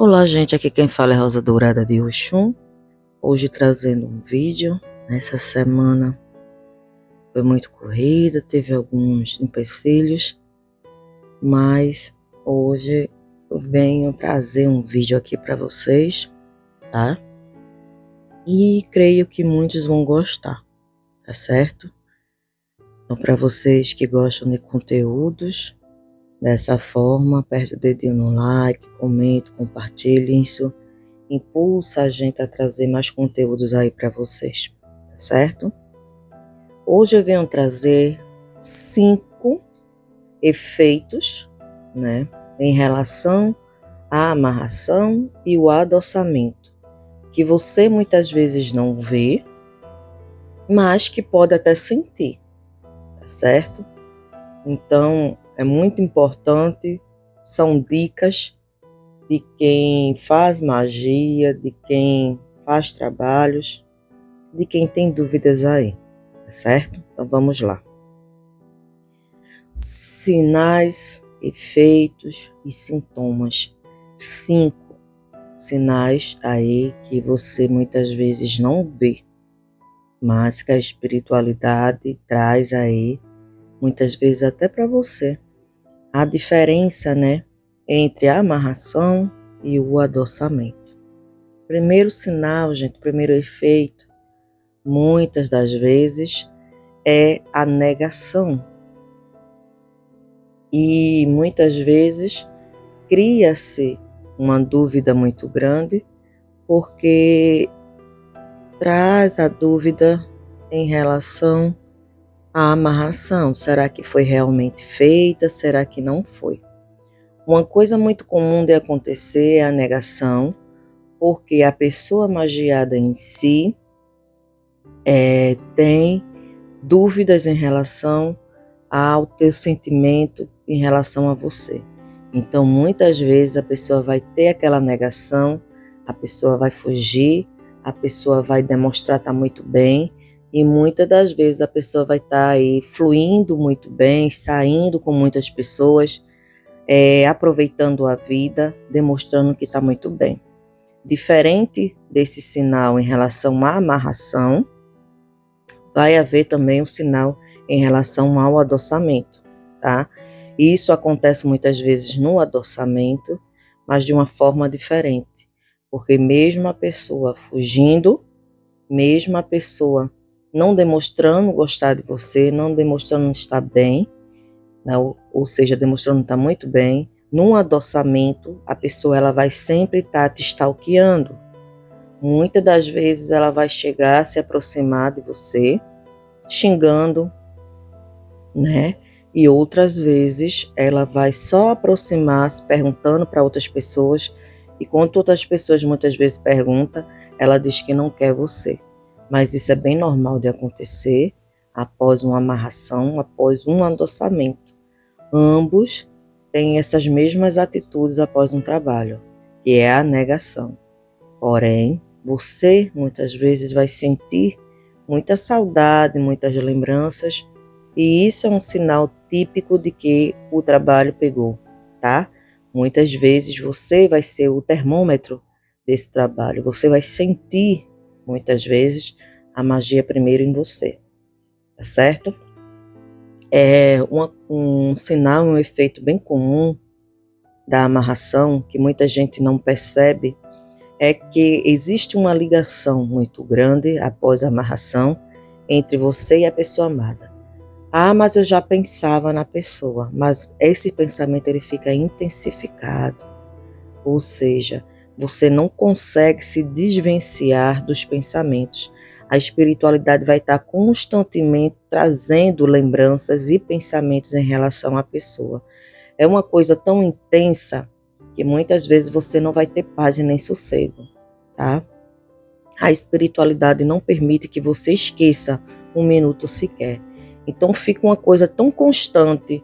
Olá, gente, aqui quem fala é Rosa Dourada de Oxum, hoje trazendo um vídeo. Essa semana foi muito corrida, teve alguns empecilhos, mas hoje eu venho trazer um vídeo aqui para vocês, tá? E creio que muitos vão gostar, tá certo? Então, para vocês que gostam de conteúdos dessa forma, aperte o dedinho no like, comente, compartilhe, isso impulsa a gente a trazer mais conteúdos aí para vocês, tá certo? Hoje eu venho trazer 5 efeitos, né, em relação à amarração e o adoçamento, que você muitas vezes não vê, mas que pode até sentir, tá certo? Então, é muito importante, são dicas de quem faz magia, de quem faz trabalhos, de quem tem dúvidas aí, tá certo? Então vamos lá. Sinais, efeitos e sintomas. 5 sinais aí que você muitas vezes não vê, mas que a espiritualidade traz aí, muitas vezes até para você. A diferença, né, entre a amarração e o adoçamento. Primeiro sinal, gente, primeiro efeito, muitas das vezes é a negação. E muitas vezes cria-se uma dúvida muito grande, porque traz a dúvida em relação à amarração. Será que foi realmente feita? Será que não foi? Uma coisa muito comum de acontecer é a negação, porque a pessoa magiada em si tem dúvidas em relação ao teu sentimento em relação a você. Então, muitas vezes a pessoa vai ter aquela negação, a pessoa vai fugir, a pessoa vai demonstrar estar muito bem, e muitas das vezes a pessoa vai estar aí fluindo muito bem, saindo com muitas pessoas, aproveitando a vida, demonstrando que está muito bem. Diferente desse sinal em relação à amarração, vai haver também um sinal em relação ao adoçamento, tá? Isso acontece muitas vezes no adoçamento, mas de uma forma diferente, porque mesmo a pessoa fugindo, mesmo a pessoa não demonstrando gostar de você, não demonstrando estar bem, né? Ou seja, demonstrando estar muito bem, no adoçamento, a pessoa ela vai sempre estar te stalkeando. Muitas das vezes ela vai chegar a se aproximar de você, xingando, né? E outras vezes ela vai só aproximar-se perguntando para outras pessoas, e quando outras pessoas muitas vezes perguntam, ela diz que não quer você. Mas isso é bem normal de acontecer após uma amarração, após um adoçamento. Ambos têm essas mesmas atitudes após um trabalho, que é a negação. Porém, você muitas vezes vai sentir muita saudade, muitas lembranças, e isso é um sinal típico de que o trabalho pegou, tá? Muitas vezes você vai ser o termômetro desse trabalho, você vai sentir, muitas vezes, a magia primeiro em você, tá certo? Um sinal, um efeito bem comum da amarração, que muita gente não percebe, é que existe uma ligação muito grande após a amarração entre você e a pessoa amada. Ah, mas eu já pensava na pessoa, mas esse pensamento ele fica intensificado, ou seja, você não consegue se desvencilhar dos pensamentos. A espiritualidade vai estar constantemente trazendo lembranças e pensamentos em relação à pessoa. É uma coisa tão intensa que muitas vezes você não vai ter paz e nem sossego, tá? A espiritualidade não permite que você esqueça um minuto sequer. Então fica uma coisa tão constante,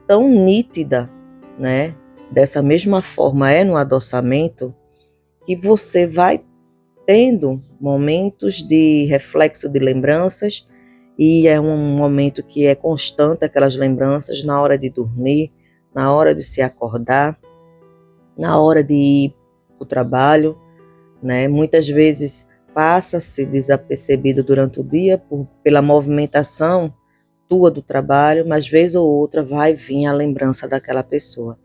tão nítida, né? Dessa mesma forma é no adoçamento, que você vai tendo momentos de reflexo de lembranças, e é um momento que é constante aquelas lembranças na hora de dormir, na hora de se acordar, na hora de o trabalho, né? Muitas vezes passa-se desapercebido durante o dia pela movimentação tua do trabalho, mas vez ou outra vai vir a lembrança daquela pessoa.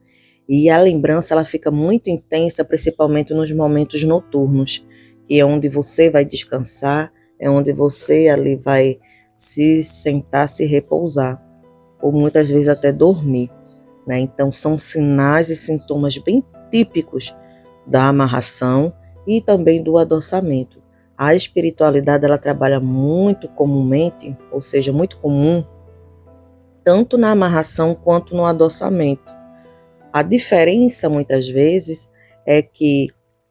E a lembrança ela fica muito intensa, principalmente nos momentos noturnos, que é onde você vai descansar, é onde você ali vai se sentar, se repousar, ou muitas vezes até dormir, né? Então são sinais e sintomas bem típicos da amarração e também do adoçamento. A espiritualidade ela trabalha muito comumente, ou seja, muito comum, tanto na amarração quanto no adoçamento. A diferença, muitas vezes, é que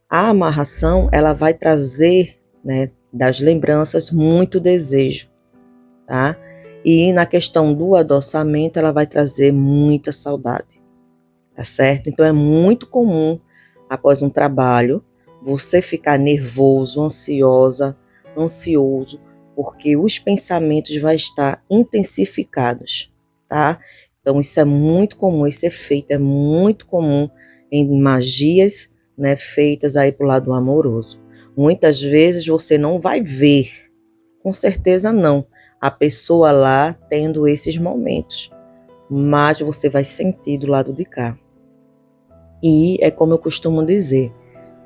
a amarração ela vai trazer, né, das lembranças muito desejo, tá? E na questão do adoçamento, ela vai trazer muita saudade, tá certo? Então é muito comum, após um trabalho, você ficar nervoso, ansioso, porque os pensamentos vão estar intensificados, tá? Então isso é muito comum, esse efeito é muito comum em magias, né, feitas aí pro lado amoroso. Muitas vezes você não vai ver, com certeza não, a pessoa lá tendo esses momentos, mas você vai sentir do lado de cá. E é como eu costumo dizer,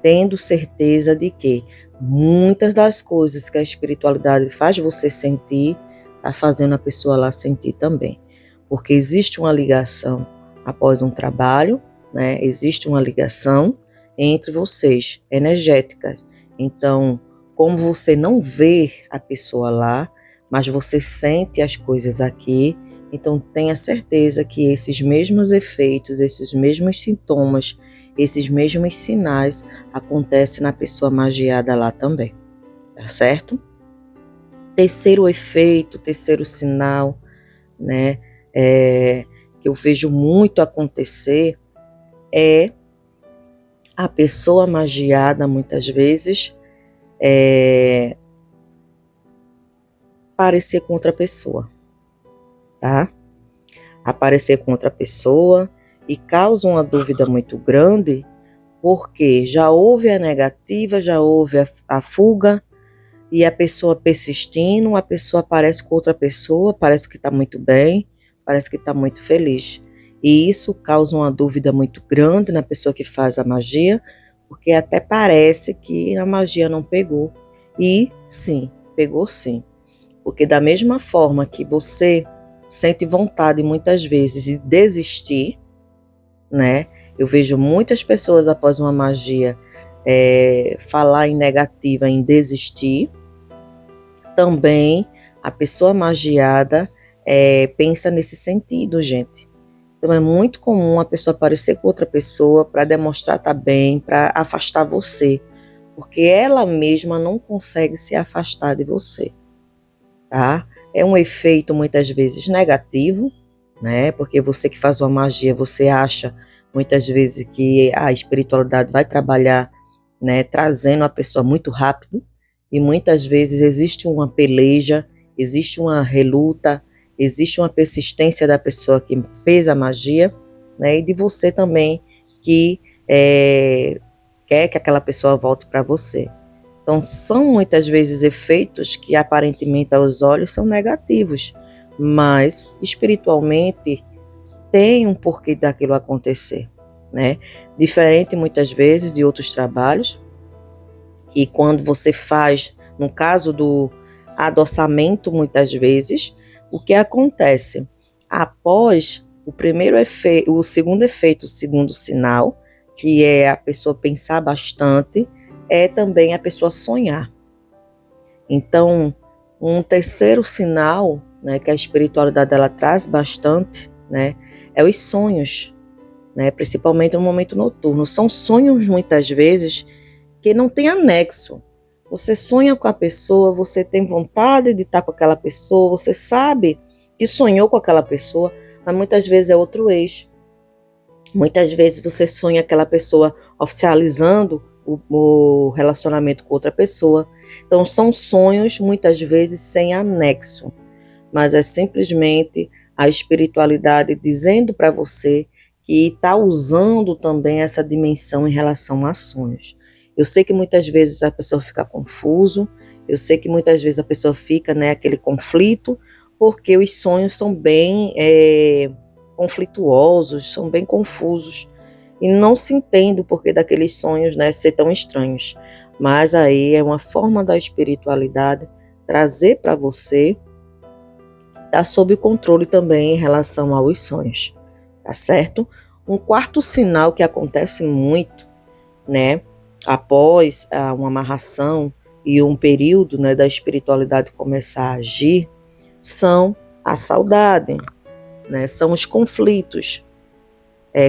tendo certeza de que muitas das coisas que a espiritualidade faz você sentir, está fazendo a pessoa lá sentir também. Porque existe uma ligação após um trabalho, né? Existe uma ligação entre vocês, energética. Então, como você não vê a pessoa lá, mas você sente as coisas aqui, então tenha certeza que esses mesmos efeitos, esses mesmos sintomas, esses mesmos sinais acontecem na pessoa magiada lá também, tá certo? Terceiro efeito, terceiro sinal, né, que eu vejo muito acontecer é a pessoa magiada muitas vezes parecer com outra pessoa, tá? Aparecer com outra pessoa e causa uma dúvida muito grande, porque já houve a negativa, já houve a fuga, e a pessoa persistindo, a pessoa aparece com outra pessoa, parece que está muito bem, parece que está muito feliz. E isso causa uma dúvida muito grande na pessoa que faz a magia, porque até parece que a magia não pegou. E sim, pegou sim. Porque da mesma forma que você sente vontade muitas vezes de desistir, né? Eu vejo muitas pessoas após uma magia falar em negativa, em desistir. Também a pessoa magiada pensa nesse sentido, gente. Então é muito comum a pessoa aparecer com outra pessoa para demonstrar estar bem, para afastar você, porque ela mesma não consegue se afastar de você, tá? É um efeito muitas vezes negativo, né? Porque você que faz uma magia, você acha muitas vezes que a espiritualidade vai trabalhar, né, trazendo a pessoa muito rápido, e muitas vezes existe uma peleja, existe uma reluta, existe uma persistência da pessoa que fez a magia, né, e de você também que quer que aquela pessoa volte para você. Então são muitas vezes efeitos que aparentemente aos olhos são negativos, mas espiritualmente tem um porquê daquilo acontecer, né? Diferente muitas vezes de outros trabalhos, que quando você faz, no caso do adoçamento muitas vezes, o que acontece? Após o primeiro efeito, o segundo efeito, o segundo sinal, que é a pessoa pensar bastante, é também a pessoa sonhar. Então, um terceiro sinal, né, que a espiritualidade ela traz bastante, né, é os sonhos, né, principalmente no momento noturno. São sonhos muitas vezes que não tem anexo. Você sonha com a pessoa, você tem vontade de estar com aquela pessoa, você sabe que sonhou com aquela pessoa, mas muitas vezes é outro eixo. Muitas vezes você sonha aquela pessoa oficializando o relacionamento com outra pessoa. Então são sonhos muitas vezes sem anexo, mas é simplesmente a espiritualidade dizendo para você que está usando também essa dimensão em relação a sonhos. Eu sei que muitas vezes a pessoa fica confuso, eu sei que muitas vezes a pessoa fica, né, aquele conflito, porque os sonhos são bem conflituosos, são bem confusos, e não se entende o porquê daqueles sonhos, né, ser tão estranhos. Mas aí é uma forma da espiritualidade trazer para você, tá sob controle também em relação aos sonhos, tá certo? Um quarto sinal que acontece muito, né, após uma amarração e um período, né, da espiritualidade começar a agir, são a saudade, né, são os conflitos.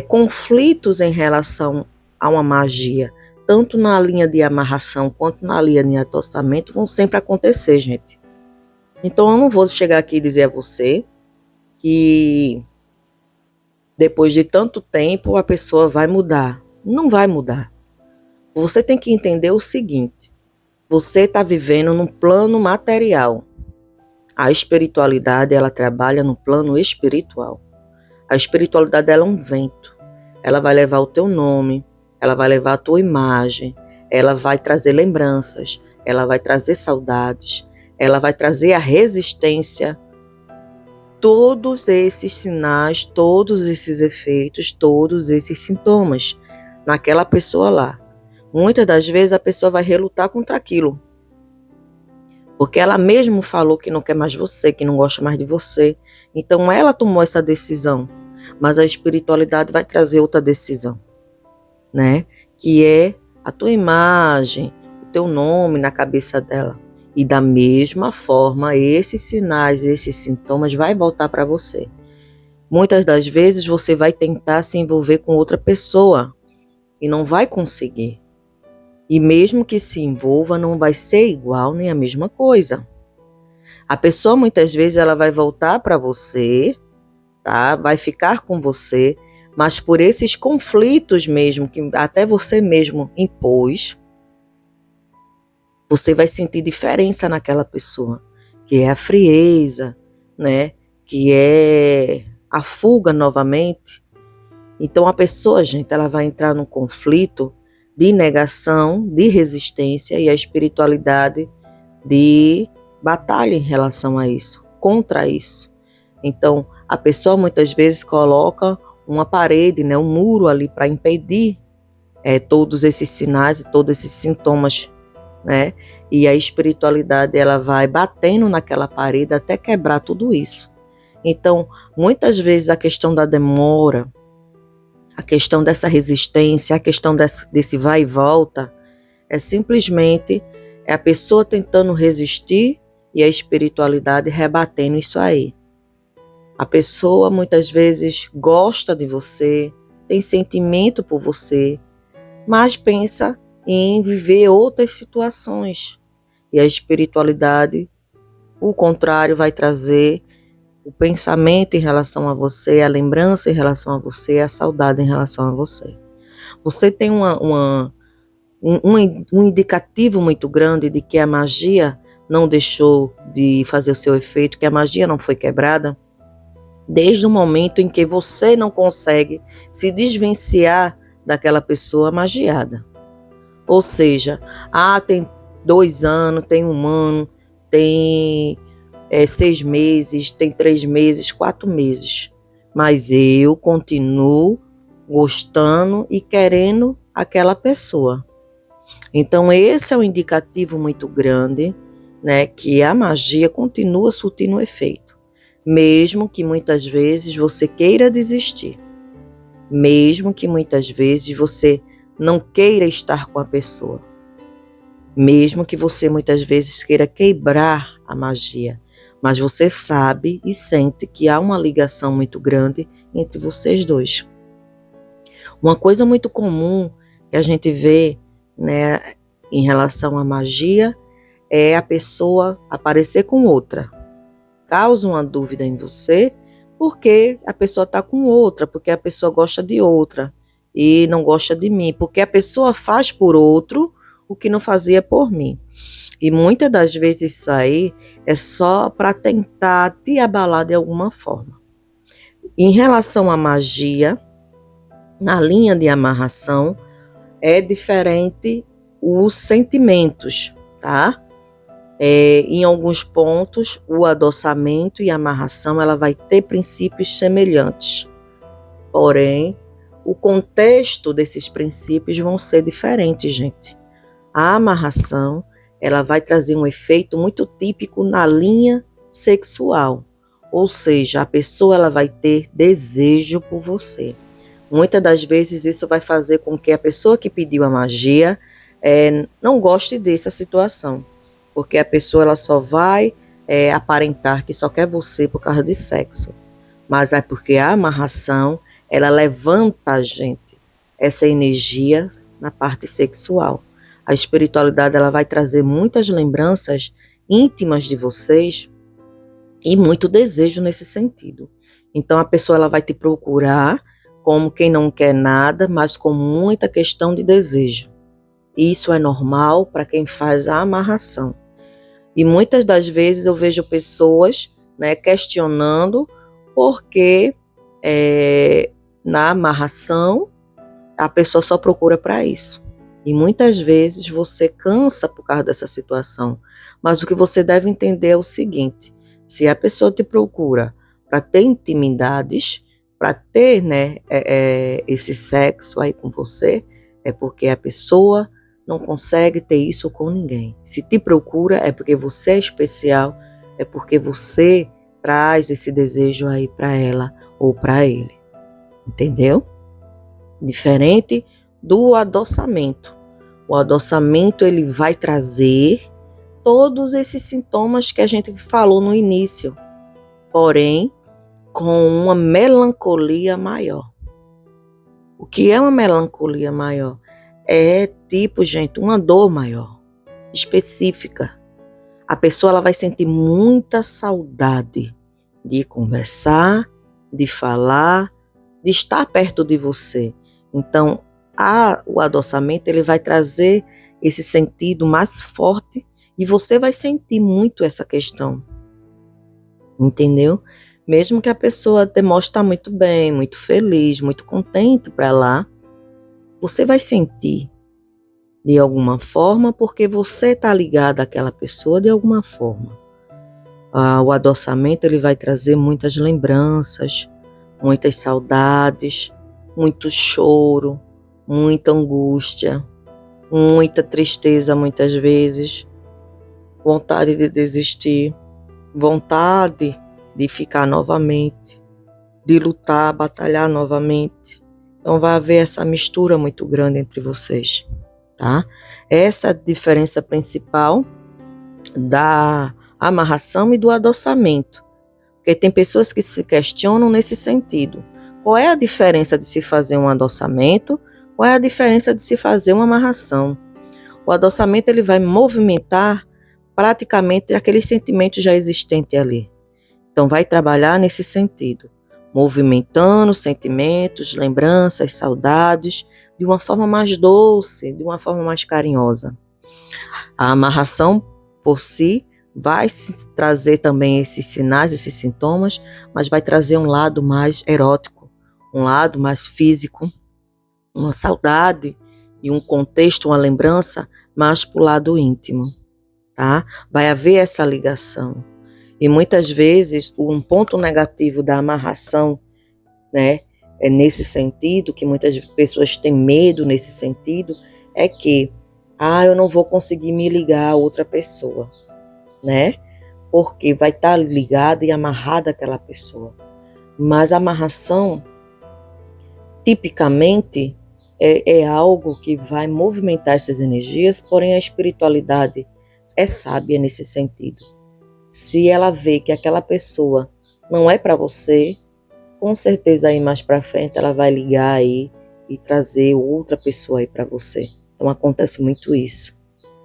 Conflitos em relação a uma magia, tanto na linha de amarração quanto na linha de atossamento, vão sempre acontecer, gente. Então eu não vou chegar aqui e dizer a você que depois de tanto tempo a pessoa vai mudar. Não vai mudar. Você tem que entender o seguinte: você está vivendo num plano material. A espiritualidade, ela trabalha no plano espiritual. A espiritualidade, ela é um vento. Ela vai levar o teu nome, ela vai levar a tua imagem, ela vai trazer lembranças, ela vai trazer saudades, ela vai trazer a resistência. Todos esses sinais, todos esses efeitos, todos esses sintomas naquela pessoa lá. Muitas das vezes a pessoa vai relutar contra aquilo, porque ela mesmo falou que não quer mais você, que não gosta mais de você. Então ela tomou essa decisão, mas a espiritualidade vai trazer outra decisão, né? Que é a tua imagem, o teu nome na cabeça dela. E da mesma forma, esses sinais, esses sintomas vai voltar para você. Muitas das vezes você vai tentar se envolver com outra pessoa e não vai conseguir. E mesmo que se envolva, não vai ser igual nem a mesma coisa. A pessoa muitas vezes ela vai voltar para você, tá? Vai ficar com você, mas por esses conflitos mesmo, que até você mesmo impôs, você vai sentir diferença naquela pessoa, que é a frieza, né? Que é a fuga novamente. Então a pessoa, gente, ela vai entrar num conflito de negação, de resistência, e a espiritualidade de batalha em relação a isso, contra isso. Então a pessoa muitas vezes coloca uma parede, né, um muro ali para impedir todos esses sinais e todos esses sintomas, né? E a espiritualidade ela vai batendo naquela parede até quebrar tudo isso. Então, muitas vezes a questão da demora, a questão dessa resistência, a questão desse vai e volta, é simplesmente a pessoa tentando resistir e a espiritualidade rebatendo isso aí. A pessoa muitas vezes gosta de você, tem sentimento por você, mas pensa em viver outras situações. E a espiritualidade, o contrário, vai trazer o pensamento em relação a você, a lembrança em relação a você, a saudade em relação a você. Você tem um indicativo muito grande de que a magia não deixou de fazer o seu efeito, que a magia não foi quebrada, desde o momento em que você não consegue se desvencilhar daquela pessoa magiada. Ou seja, tem 2 anos, tem 1 ano, tem 6 meses, tem 3 meses, 4 meses. Mas eu continuo gostando e querendo aquela pessoa. Então esse é um indicativo muito grande, né, que a magia continua surtindo efeito. Mesmo que muitas vezes você queira desistir. Mesmo que muitas vezes você não queira estar com a pessoa. Mesmo que você muitas vezes queira quebrar a magia. Mas você sabe e sente que há uma ligação muito grande entre vocês dois. Uma coisa muito comum que a gente vê, né, em relação à magia é a pessoa aparecer com outra. Causa uma dúvida em você porque a pessoa está com outra, porque a pessoa gosta de outra e não gosta de mim, porque a pessoa faz por outro o que não fazia por mim. E muitas das vezes isso aí é só para tentar te abalar de alguma forma. Em relação à magia, Na linha de amarração, é diferente os sentimentos, tá? Em alguns pontos, o adoçamento e a amarração ela vai ter princípios semelhantes. Porém, o contexto desses princípios vão ser diferentes, gente. A amarração, ela vai trazer um efeito muito típico na linha sexual. Ou seja, a pessoa ela vai ter desejo por você. Muitas das vezes isso vai fazer com que a pessoa que pediu a magia não goste dessa situação. Porque a pessoa ela só vai aparentar que só quer você por causa de sexo. Mas é porque a amarração, ela levanta a gente, essa energia na parte sexual. A espiritualidade ela vai trazer muitas lembranças íntimas de vocês e muito desejo nesse sentido. Então a pessoa ela vai te procurar como quem não quer nada, mas com muita questão de desejo. Isso é normal para quem faz a amarração. E muitas das vezes eu vejo pessoas, questionando porque na amarração a pessoa só procura para isso. E muitas vezes você cansa por causa dessa situação. Mas o que você deve entender é o seguinte: se a pessoa te procura para ter intimidades, para ter esse sexo aí com você, é porque a pessoa não consegue ter isso com ninguém. Se te procura é porque você é especial, é porque você traz esse desejo aí para ela ou para ele. Entendeu? Diferente do adoçamento. O adoçamento ele vai trazer todos esses sintomas que a gente falou no início, porém com uma melancolia maior. O que é uma melancolia maior? É tipo, gente, uma dor maior, específica. A pessoa ela vai sentir muita saudade de conversar, de falar, de estar perto de você. Então, o adoçamento ele vai trazer esse sentido mais forte e você vai sentir muito essa questão. Entendeu? Mesmo que a pessoa demonstre estar muito bem, muito feliz, muito contente para lá, você vai sentir de alguma forma porque você está ligado àquela pessoa de alguma forma. O adoçamento ele vai trazer muitas lembranças, muitas saudades, muito choro, muita angústia, muita tristeza muitas vezes, vontade de desistir, vontade de ficar novamente, de lutar, batalhar novamente. Então vai haver essa mistura muito grande entre vocês, tá? Essa é a diferença principal da amarração e do adoçamento. Porque tem pessoas que se questionam nesse sentido. Qual é a diferença de se fazer um adoçamento? Qual é a diferença de se fazer uma amarração? O adoçamento ele vai movimentar praticamente aqueles sentimentos já existentes ali. Então vai trabalhar nesse sentido, movimentando sentimentos, lembranças, saudades, de uma forma mais doce, de uma forma mais carinhosa. A amarração por si vai trazer também esses sinais, esses sintomas, mas vai trazer um lado mais erótico, um lado mais físico, uma saudade e um contexto, uma lembrança mais para o lado íntimo, tá? Vai haver essa ligação. E muitas vezes um ponto negativo da amarração, é nesse sentido, que muitas pessoas têm medo nesse sentido, é que eu não vou conseguir me ligar a outra pessoa, porque vai estar ligada e amarrada àquela pessoa. Mas a amarração, tipicamente, é algo que vai movimentar essas energias, porém a espiritualidade é sábia nesse sentido. Se ela vê que aquela pessoa não é para você, com certeza aí mais para frente ela vai ligar aí e trazer outra pessoa aí para você. Então acontece muito isso.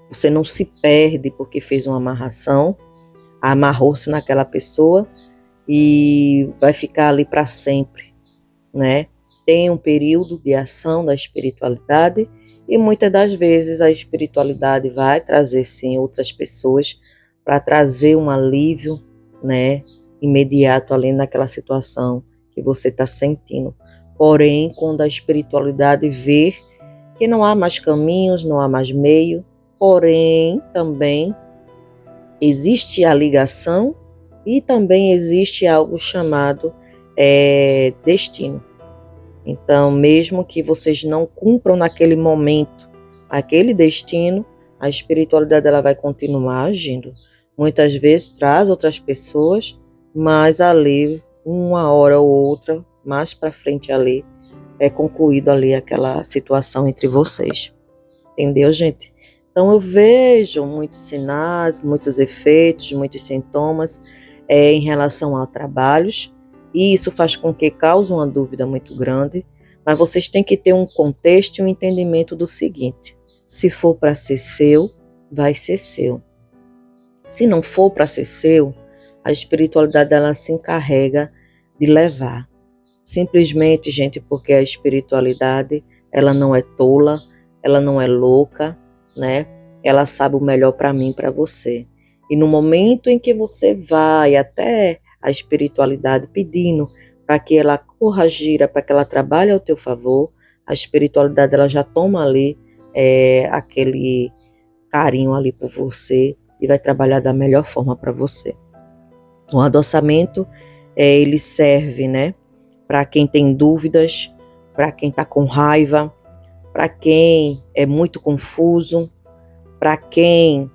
Você não se perde porque fez uma amarração, amarrou-se naquela pessoa e vai ficar ali para sempre, Tem um período de ação da espiritualidade e muitas das vezes a espiritualidade vai trazer sim outras pessoas para trazer um alívio, imediato ali naquela situação que você está sentindo. Porém, quando a espiritualidade vê que não há mais caminhos, não há mais meio, porém também existe a ligação e também existe algo chamado destino. Então, mesmo que vocês não cumpram naquele momento aquele destino, a espiritualidade ela vai continuar agindo. Muitas vezes traz outras pessoas, mas ali, uma hora ou outra, mais para frente ali, é concluído ali aquela situação entre vocês. Entendeu, gente? Então eu vejo muitos sinais, muitos efeitos, muitos sintomas em relação a trabalhos, e isso faz com que cause uma dúvida muito grande, mas vocês têm que ter um contexto e um entendimento do seguinte: se for para ser seu, vai ser seu. Se não for para ser seu, a espiritualidade ela se encarrega de levar. Simplesmente, gente, porque a espiritualidade ela não é tola, ela não é louca, né? Ela sabe o melhor para mim, para você. E no momento em que você vai até a espiritualidade pedindo para que ela corrija, para que ela trabalhe ao teu favor, a espiritualidade ela já toma ali aquele carinho ali por você e vai trabalhar da melhor forma para você. O adoçamento, ele serve, né, para quem tem dúvidas, para quem está com raiva, para quem é muito confuso, para quem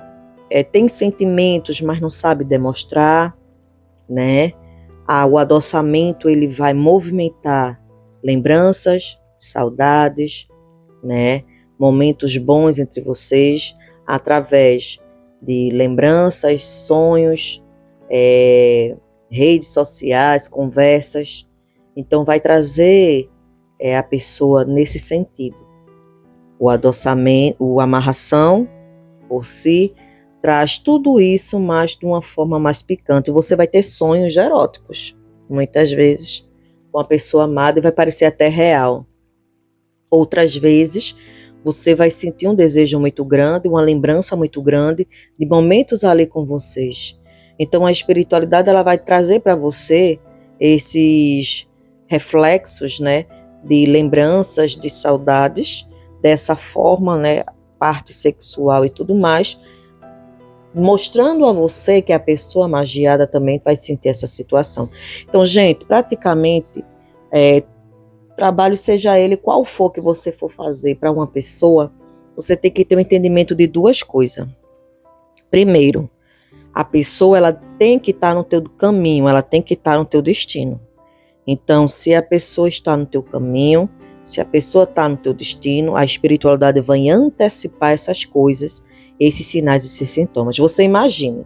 tem sentimentos, mas não sabe demonstrar, né? O adoçamento ele vai movimentar lembranças, saudades, né? Momentos bons entre vocês, através de lembranças, sonhos, redes sociais, conversas. Então vai trazer a pessoa nesse sentido. O adoçamento, a amarração por si traz tudo isso, mas de uma forma mais picante. Você vai ter sonhos eróticos, muitas vezes, com a pessoa amada, e vai parecer até real. Outras vezes, você vai sentir um desejo muito grande, uma lembrança muito grande de momentos ali com vocês. Então, a espiritualidade ela vai trazer para você esses reflexos, né, de lembranças, de saudades, dessa forma, né, parte sexual e tudo mais, mostrando a você que a pessoa magiada também vai sentir essa situação. Então, gente, praticamente, trabalho, seja ele qual for que você for fazer para uma pessoa, você tem que ter um entendimento de duas coisas. Primeiro, a pessoa ela tem que estar no teu caminho, ela tem que estar no teu destino. Então, se a pessoa está no teu caminho, se a pessoa está no teu destino, a espiritualidade vai antecipar essas coisas, esses sinais, esses sintomas. Você imagina,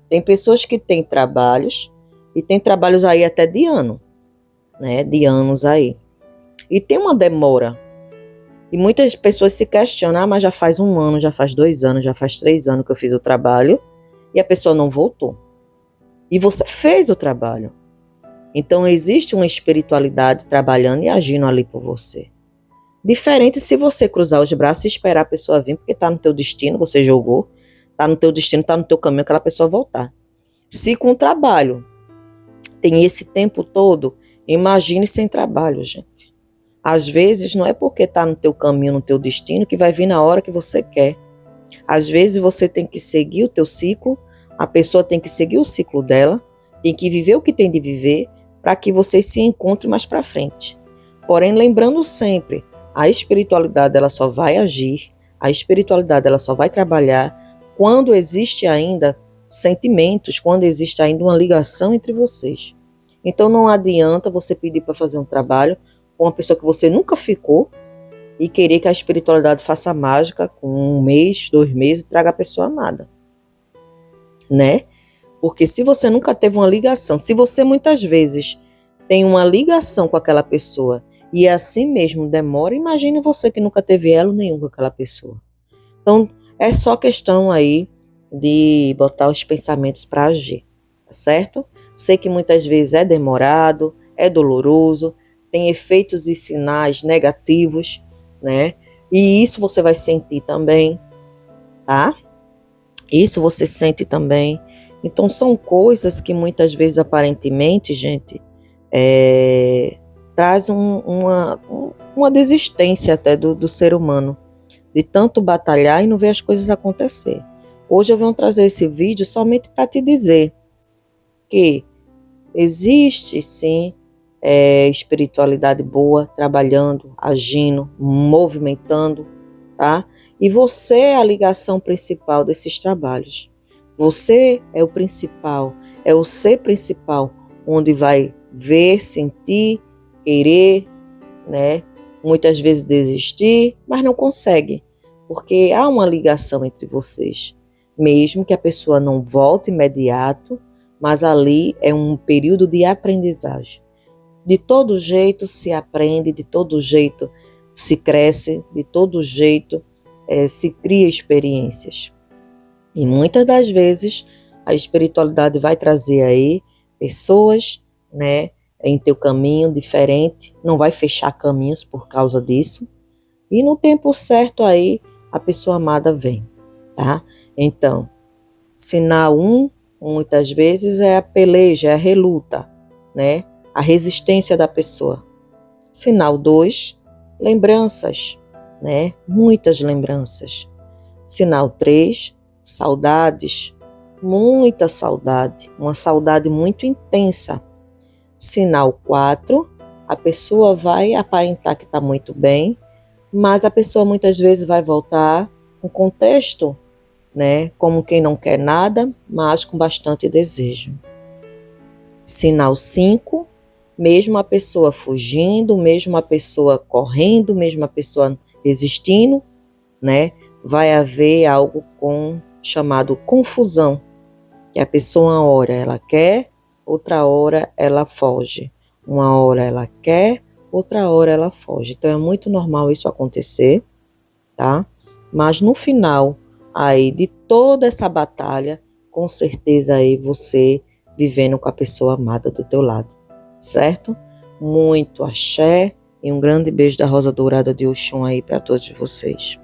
tem pessoas que têm trabalhos, e tem trabalhos aí até de ano, né? De anos aí. E tem uma demora. E muitas pessoas se questionam, mas já faz 1 ano, já faz 2 anos, já faz 3 anos que eu fiz o trabalho, e a pessoa não voltou. E você fez o trabalho. Então, existe uma espiritualidade trabalhando e agindo ali por você. Diferente se você cruzar os braços e esperar a pessoa vir, porque está no teu destino, você jogou, está no teu destino, está no teu caminho, aquela pessoa voltar. Se com o trabalho tem esse tempo todo, imagine sem trabalho, gente. Às vezes, não é porque está no teu caminho, no teu destino, que vai vir na hora que você quer. Às vezes, você tem que seguir o teu ciclo, a pessoa tem que seguir o ciclo dela, tem que viver o que tem de viver, para que vocês se encontrem mais para frente. Porém, lembrando sempre, a espiritualidade ela só vai agir, a espiritualidade ela só vai trabalhar quando existe ainda sentimentos, quando existe ainda uma ligação entre vocês. Então não adianta você pedir para fazer um trabalho com uma pessoa que você nunca ficou e querer que a espiritualidade faça mágica com 1 mês, 2 meses e traga a pessoa amada, né? Porque se você nunca teve uma ligação, se você muitas vezes tem uma ligação com aquela pessoa e assim mesmo demora, imagine você que nunca teve elo nenhum com aquela pessoa. Então, é só questão aí de botar os pensamentos para agir, tá certo? Sei que muitas vezes é demorado, é doloroso, tem efeitos e sinais negativos, né? E isso você vai sentir também, tá? Isso você sente também. Então, são coisas que muitas vezes, aparentemente, gente, traz uma desistência até do ser humano, de tanto batalhar e não ver as coisas acontecer. Hoje eu venho trazer esse vídeo somente para te dizer que existe sim espiritualidade boa, trabalhando, agindo, movimentando, tá? E você é a ligação principal desses trabalhos. Você é o principal, é o ser principal, onde vai ver, sentir, querer, né? Muitas vezes desistir, mas não consegue, porque há uma ligação entre vocês. Mesmo que a pessoa não volte imediato, mas ali é um período de aprendizagem. De todo jeito se aprende, de todo jeito se cresce, de todo jeito se cria experiências. E muitas das vezes a espiritualidade vai trazer aí pessoas, né, em teu caminho diferente, não vai fechar caminhos por causa disso. E no tempo certo aí a pessoa amada vem, tá? Então, sinal 1, muitas vezes é a peleja, é a reluta, né? A resistência da pessoa. Sinal 2, lembranças, né? Muitas lembranças. Sinal 3, saudades, muita saudade, uma saudade muito intensa. Sinal 4, a pessoa vai aparentar que está muito bem, mas a pessoa muitas vezes vai voltar com contexto, né? Como quem não quer nada, mas com bastante desejo. Sinal 5, mesmo a pessoa fugindo, mesmo a pessoa correndo, mesmo a pessoa resistindo, né? Vai haver algo chamado confusão, que a pessoa uma hora ela quer, outra hora ela foge. Uma hora ela quer, outra hora ela foge. Então é muito normal isso acontecer, tá? Mas no final aí de toda essa batalha, com certeza aí você vivendo com a pessoa amada do teu lado, certo? Muito axé e um grande beijo da Rosa Dourada de Oxum aí para todos vocês.